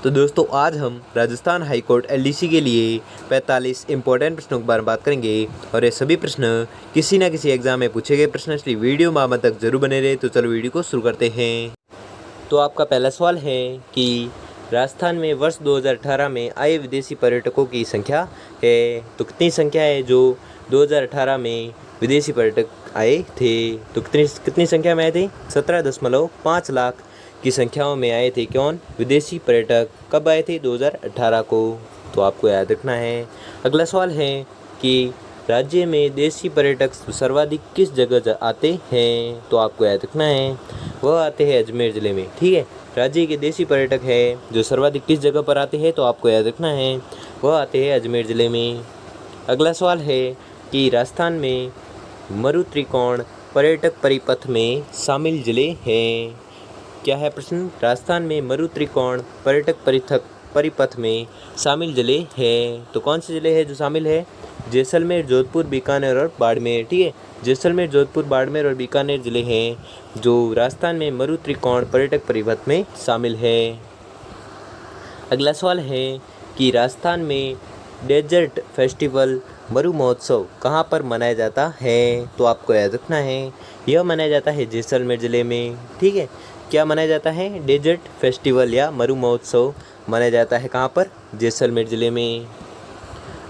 तो दोस्तों आज हम राजस्थान हाई कोर्ट एलडीसी के लिए 45 इंपॉर्टेंट प्रश्नों के बारे में बात करेंगे और ये सभी प्रश्न किसी न किसी एग्जाम में पूछे गए प्रश्न, इसलिए वीडियो में आखिर तक जरूर बने रहे। तो चलो वीडियो को शुरू करते हैं। तो आपका पहला सवाल है कि राजस्थान में वर्ष 2018 में आए विदेशी पर्यटकों की संख्या है। तो कितनी संख्या है जो 2018 में विदेशी पर्यटक आए थे? तो कितनी संख्या में आए थे? 17.5 लाख की संख्याओं में आए थे। कौन? विदेशी पर्यटक। कब आए थे? 2018 को। तो आपको याद रखना है। अगला सवाल है कि राज्य में देशी पर्यटक सर्वाधिक किस जगह आते हैं? तो आपको याद रखना है, वह आते हैं अजमेर ज़िले में। ठीक है, राज्य के देशी पर्यटक है जो सर्वाधिक किस जगह पर आते हैं? तो आपको याद रखना है, वह आते हैं अजमेर ज़िले में। अगला सवाल है कि राजस्थान में मरु त्रिकोण पर्यटक परिपथ में शामिल जिले हैं। क्या है प्रश्न? राजस्थान में मरु त्रिकोण पर्यटक परिपथ में शामिल जिले हैं। तो कौन से जिले हैं जो शामिल है? जैसलमेर, जोधपुर, बीकानेर और बाड़मेर। ठीक है, जैसलमेर, जोधपुर, बाड़मेर और बीकानेर जिले हैं जो राजस्थान में मरु त्रिकोण पर्यटक परिपथ में शामिल है। अगला सवाल है कि राजस्थान में डेजर्ट फेस्टिवल मरु महोत्सव कहाँ पर मनाया जाता है? तो आपको याद रखना है, यह मनाया जाता है जैसलमेर ज़िले में। ठीक है, क्या मनाया जाता है? डेजर्ट फेस्टिवल या मरु महोत्सव मनाया जाता है कहाँ पर? जैसलमेर ज़िले में।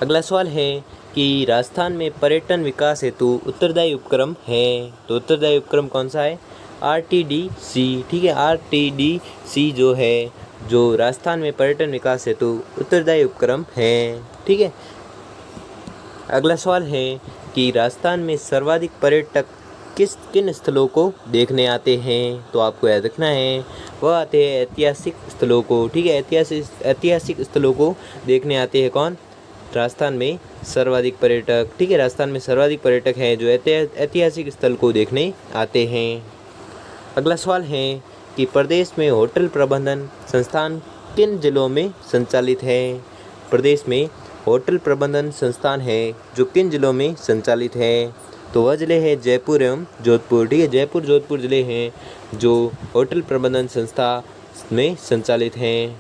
अगला सवाल है कि राजस्थान में पर्यटन विकास हेतु उत्तरदायी उपक्रम है। तो उत्तरदायी उपक्रम कौन सा है? RTDC। ठीक है, RTDC जो है, जो राजस्थान में पर्यटन विकास हेतु उत्तरदायी उपक्रम है। ठीक है। अगला सवाल है कि राजस्थान में सर्वाधिक पर्यटक किन स्थलों को देखने आते हैं? तो आपको याद रखना है, वह आते हैं ऐतिहासिक स्थलों को। ठीक है, ऐतिहासिक स्थलों को देखने आते हैं। कौन? राजस्थान में सर्वाधिक पर्यटक। ठीक है, राजस्थान में सर्वाधिक पर्यटक हैं जो ऐतिहासिक स्थल को देखने आते हैं। अगला सवाल है कि प्रदेश में होटल प्रबंधन संस्थान किन जिलों में संचालित है? प्रदेश में होटल प्रबंधन संस्थान है जो किन जिलों में संचालित है? तो वह जिले हैं जयपुर एवं जोधपुर। ठीक है, जयपुर, जोधपुर जिले हैं जो होटल प्रबंधन संस्था में संचालित हैं।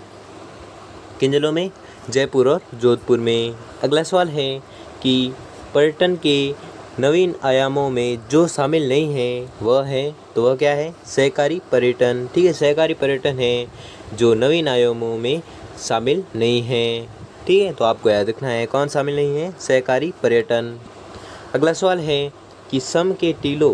किन जिलों में? जयपुर और जोधपुर में। अगला सवाल है कि पर्यटन के नवीन आयामों में जो शामिल नहीं है वह है, तो वह क्या है? सहकारी पर्यटन। ठीक है, सहकारी पर्यटन है जो नवीन आयामों में शामिल नहीं है। ठीक है, तो आपको याद रखना है, कौन शामिल नहीं है? सहकारी पर्यटन। अगला सवाल है कि सम के टीलों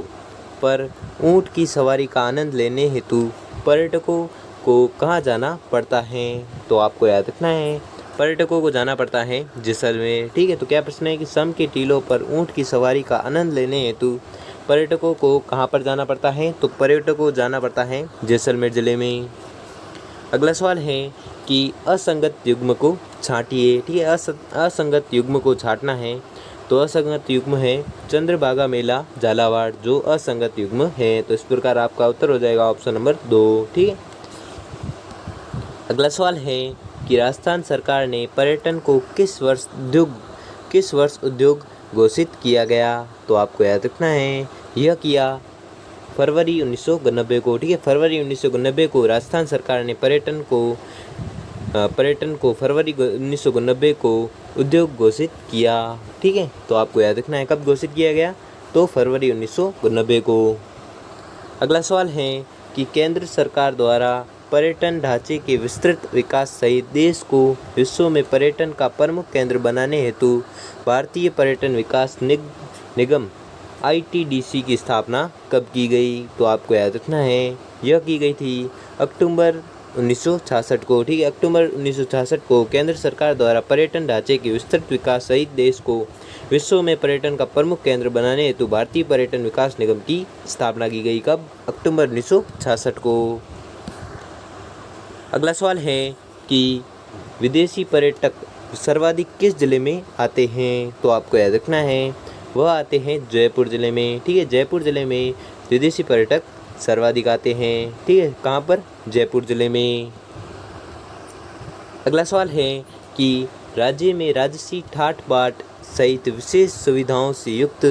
पर ऊंट की सवारी का आनंद लेने हेतु पर्यटकों को कहाँ जाना पड़ता है? तो आपको याद रखना है, पर्यटकों को जाना पड़ता है जैसलमेर। ठीक है, तो क्या प्रश्न है कि सम के टीलों पर ऊंट की सवारी का आनंद लेने हेतु पर्यटकों को कहाँ पर जाना पड़ता है? तो पर्यटकों को जाना पड़ता है जैसलमेर ज़िले में। अगला सवाल है कि असंगत युग्म को छांटिए। ठीक है, असंगत युग्म को छांटना है, तो असंगत युग्म है चंद्रभागा मेला झालावाड़, जो असंगत युग्म है। तो इस प्रकार आपका उत्तर हो जाएगा ऑप्शन नंबर 2। ठीक है। अगला सवाल है कि राजस्थान सरकार ने पर्यटन को किस वर्ष उद्योग घोषित किया गया? तो आपको याद रखना है, यह किया फरवरी 1990 को। ठीक है, फरवरी 1990 को राजस्थान सरकार ने पर्यटन को फरवरी 1990 को उद्योग घोषित किया। ठीक है, तो आपको याद रखना है, कब घोषित किया गया? तो फरवरी 1990 को। अगला सवाल है कि केंद्र सरकार द्वारा पर्यटन ढांचे के विस्तृत विकास सहित देश को विश्व में पर्यटन का प्रमुख केंद्र बनाने हेतु भारतीय पर्यटन विकास निगम ITDC की स्थापना कब की गई? तो आपको याद रखना है, यह की गई थी अक्टूबर 1966 को। ठीक है, अक्टूबर 1966 को केंद्र सरकार द्वारा पर्यटन ढांचे के विस्तृत विकास सहित देश को विश्व में पर्यटन का प्रमुख केंद्र बनाने हेतु भारतीय पर्यटन विकास निगम की स्थापना की गई। कब? अक्टूबर 1966 को। अगला सवाल है कि विदेशी पर्यटक सर्वाधिक किस जिले में आते हैं? तो आपको याद रखना है, वह आते हैं जयपुर ज़िले में। ठीक है, जयपुर ज़िले में विदेशी पर्यटक सर्वाधिक आते हैं। ठीक है, कहाँ पर? जयपुर ज़िले में। अगला सवाल है कि राज्य में राजसी ठाठ बाट सहित विशेष सुविधाओं से युक्त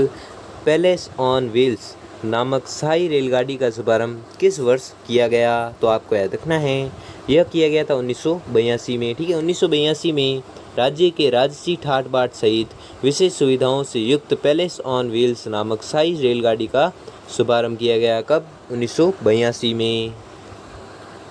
पैलेस ऑन व्हील्स नामक शाही रेलगाड़ी का शुभारंभ किस वर्ष किया गया? तो आपको याद रखना है, यह किया गया था 1982 में। ठीक है, 1982 में राज्य के राजसी ठाट बाट सहित विशेष सुविधाओं से युक्त पैलेस ऑन व्हील्स नामक शाही रेलगाड़ी का शुभारंभ किया गया। कब? 1982 में।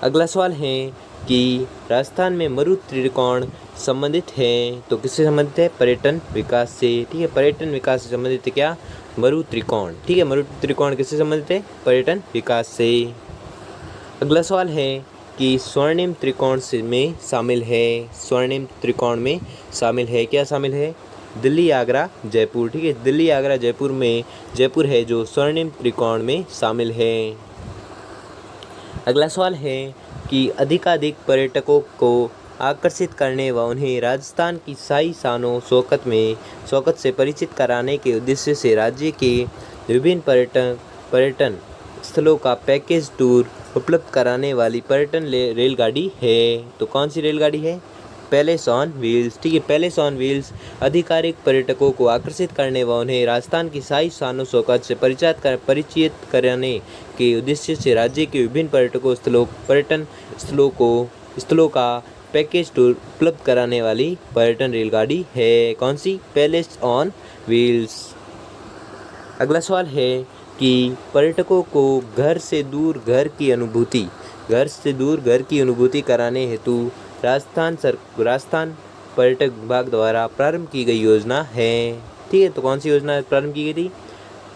अगला सवाल है कि राजस्थान में मरु त्रिकोण संबंधित है, तो किससे संबंधित है? पर्यटन विकास से। ठीक है, पर्यटन विकास से संबंधित है क्या? मरु त्रिकोण। ठीक है, मरु त्रिकोण किससे संबंधित है? पर्यटन विकास से। अगला सवाल है कि स्वर्णिम त्रिकोण में शामिल है, स्वर्णिम त्रिकोण में शामिल है, क्या शामिल है? दिल्ली, आगरा, जयपुर। ठीक है, दिल्ली, आगरा, जयपुर में जयपुर है जो स्वर्णिम त्रिकोण में शामिल है। अगला सवाल है कि अधिकाधिक पर्यटकों को आकर्षित करने व उन्हें राजस्थान की शाही शानो शौकत से परिचित कराने के उद्देश्य से राज्य के विभिन्न पर्यटन स्थलों का पैकेज टूर उपलब्ध कराने वाली पर्यटन रेलगाड़ी है। तो कौन सी रेलगाड़ी है? Palace on wheels. ठीक है, पैलेस ऑन व्हील्स आधिकारिक पर्यटकों को आकर्षित करने व उन्हें राजस्थान की शाही शानो शौकत से परिचित कराने के उद्देश्य से राज्य के विभिन्न पर्यटन स्थलों का पैकेज टूर उपलब्ध कराने वाली पर्यटन रेलगाड़ी है। कौन सी? Palace on wheels. अगला सवाल है कि पर्यटकों को घर से दूर घर की अनुभूति कराने हेतु राजस्थान पर्यटक विभाग द्वारा प्रारंभ की गई योजना है। ठीक है, तो कौन सी योजना प्रारंभ की गई थी?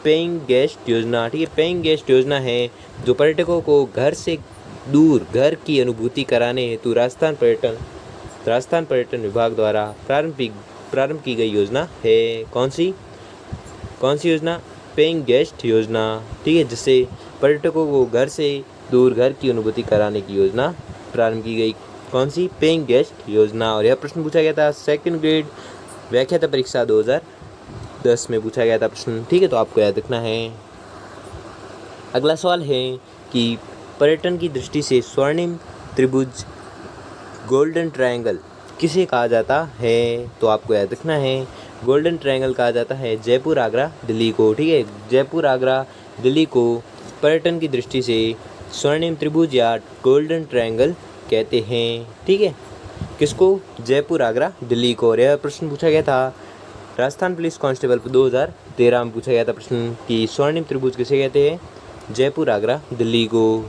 पेइंग गेस्ट योजना। ठीक है, पेइंग गेस्ट योजना है जो पर्यटकों को घर से दूर घर की अनुभूति कराने हेतु राजस्थान पर्यटन विभाग द्वारा प्रारंभ की गई योजना है। कौन सी योजना? पेइंग गेस्ट योजना। ठीक है, जिससे पर्यटकों को घर से दूर घर की अनुभूति कराने की योजना प्रारंभ की गई। कौन सी? पेइंग गेस्ट योजना। और यह प्रश्न पूछा गया था सेकंड ग्रेड व्याख्याता परीक्षा 2010 में पूछा गया था प्रश्न। ठीक है, तो आपको याद रखना है। अगला सवाल है कि पर्यटन की दृष्टि से स्वर्णिम त्रिभुज गोल्डन ट्रायंगल किसे कहा जाता है? तो आपको याद रखना है, गोल्डन ट्रायंगल कहा जाता है जयपुर, आगरा, दिल्ली को। ठीक है, जयपुर, आगरा, दिल्ली को पर्यटन की दृष्टि से स्वर्णिम त्रिभुज या गोल्डन ट्रायंगल कहते हैं। ठीक है, किसको? जयपुर, आगरा, दिल्ली को। और यह प्रश्न पूछा गया था राजस्थान पुलिस कांस्टेबल 2013 में पूछा गया था प्रश्न कि स्वर्णिम त्रिभुज किसे कहते हैं? जयपुर, आगरा, दिल्ली को।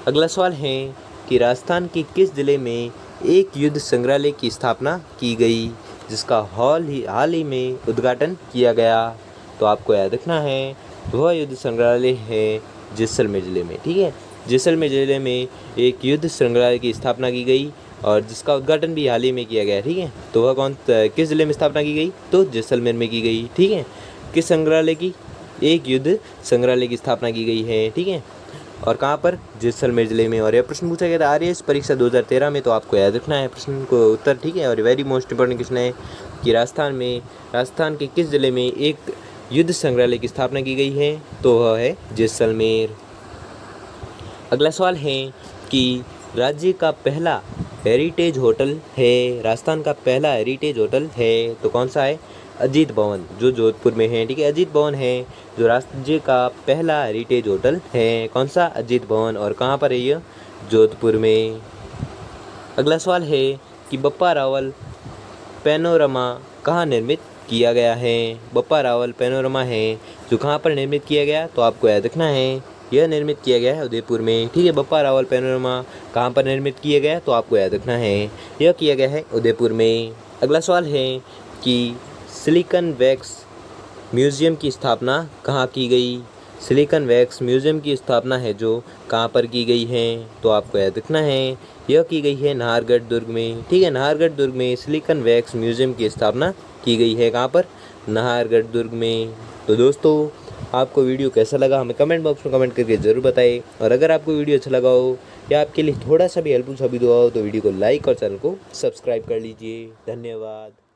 अगला सवाल है कि राजस्थान के किस जिले में एक युद्ध संग्रहालय की स्थापना की गई जिसका हाल ही में उद्घाटन किया गया? तो आपको याद रखना है, वह युद्ध संग्रहालय है जैसलमेर जिले में। ठीक है, जैसलमेर जिले में एक युद्ध संग्रहालय की स्थापना की गई और जिसका उद्घाटन भी हाल ही में किया गया। ठीक है, तो वह किस जिले में स्थापना की गई? तो जैसलमेर में की गई। ठीक है, किस संग्रहालय की? एक युद्ध संग्रहालय की स्थापना की गई है। ठीक है, और कहाँ पर? जैसलमेर जिले में। और यह प्रश्न पूछा गया था आरएएस परीक्षा 2013 में, तो आपको याद रखना है प्रश्न को उत्तर। ठीक है, और वेरी मोस्ट इंपॉर्टेंट क्वेश्चन है कि राजस्थान के किस जिले में एक युद्ध संग्रहालय की स्थापना की गई है? तो वह है जैसलमेर। अगला सवाल है कि राज्य का पहला हेरिटेज होटल है, राजस्थान का पहला हेरिटेज होटल है, तो कौन सा है? अजीत भवन, जो जोधपुर में है। ठीक है, अजीत भवन है जो राज्य का पहला हेरिटेज होटल है। कौन सा? अजीत भवन। और कहाँ पर है यह? जोधपुर में। अगला सवाल है कि बप्पा रावल पैनोरमा कहाँ निर्मित किया गया है? बप्पा रावल पैनोरमा है जो कहाँ पर निर्मित किया गया? तो आपको याद रखना है, यह निर्मित किया गया है उदयपुर में। ठीक है, बप्पा रावल पैनोरमा कहाँ पर निर्मित किया गया? तो आपको याद रखना है, यह किया गया है उदयपुर में। अगला सवाल है कि सिलिकॉन वैक्स म्यूज़ियम की स्थापना कहाँ की गई? सिलिकॉन वैक्स म्यूज़ियम की स्थापना है जो कहाँ पर की गई है? तो आपको याद रखना है, यह की गई है नाहरगढ़ दुर्ग में। ठीक है, नाहरगढ़ दुर्ग में सिलिकॉन वैक्स म्यूज़ियम की स्थापना की गई है। कहाँ पर? नाहरगढ़ दुर्ग में। तो दोस्तों, आपको वीडियो कैसा लगा हमें कमेंट बॉक्स में कमेंट करके ज़रूर बताएं। और अगर आपको वीडियो अच्छा लगा हो या आपके लिए थोड़ा सा भी हेल्पफुल साबित हुआ हो तो वीडियो को लाइक और चैनल को सब्सक्राइब कर लीजिए। धन्यवाद।